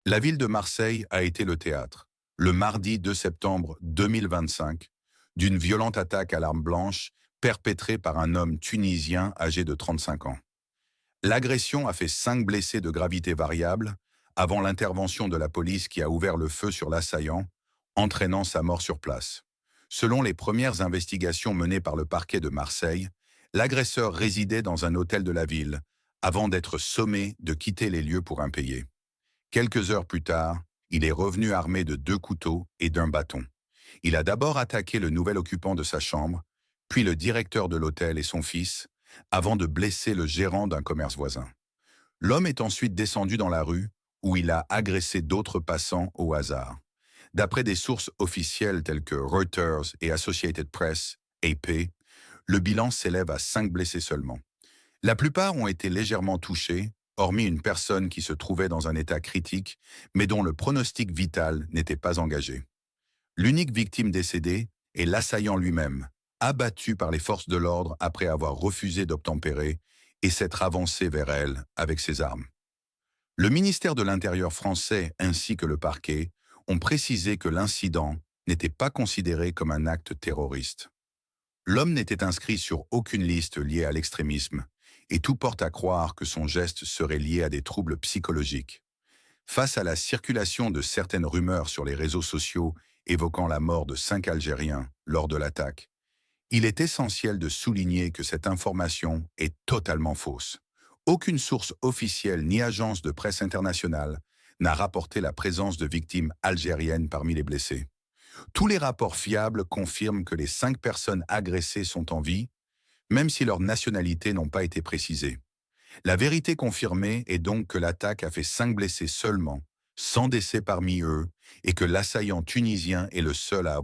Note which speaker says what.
Speaker 1: La ville de Marseille a été le théâtre, le mardi 2 septembre 2025, d'une violente attaque à l'arme blanche perpétrée par un homme tunisien âgé de 35 ans. L'agression a fait 5 blessés de gravité variable avant l'intervention de la police qui a ouvert le feu sur l'assaillant, entraînant sa mort sur place. Selon les premières investigations menées par le parquet de Marseille, l'agresseur résidait dans un hôtel de la ville avant d'être sommé de quitter les lieux pour impayé. Quelques heures plus tard, il est revenu armé de 2 couteaux et d'un bâton. Il a d'abord attaqué le nouvel occupant de sa chambre, puis le directeur de l'hôtel et son fils, avant de blesser le gérant d'un commerce voisin. L'homme est ensuite descendu dans la rue, où il a agressé d'autres passants au hasard. D'après des sources officielles telles que Reuters et Associated Press, AP, le bilan s'élève à 5 blessés seulement. La plupart ont été légèrement touchés, hormis une personne qui se trouvait dans un état critique, mais dont le pronostic vital n'était pas engagé. L'unique victime décédée est l'assaillant lui-même, abattu par les forces de l'ordre après avoir refusé d'obtempérer et s'être avancé vers elle avec ses armes. Le ministère de l'Intérieur français ainsi que le parquet ont précisé que l'incident n'était pas considéré comme un acte terroriste. L'homme n'était inscrit sur aucune liste liée à l'extrémisme, et tout porte à croire que son geste serait lié à des troubles psychologiques. Face à la circulation de certaines rumeurs sur les réseaux sociaux évoquant la mort de 5 Algériens lors de l'attaque, il est essentiel de souligner que cette information est totalement fausse. Aucune source officielle ni agence de presse internationale n'a rapporté la présence de victimes algériennes parmi les blessés. Tous les rapports fiables confirment que les 5 personnes agressées sont en vie, même si leurs nationalités n'ont pas été précisées. La vérité confirmée est donc que l'attaque a fait 5 blessés seulement, sans décès parmi eux, et que l'assaillant tunisien est le seul à avoir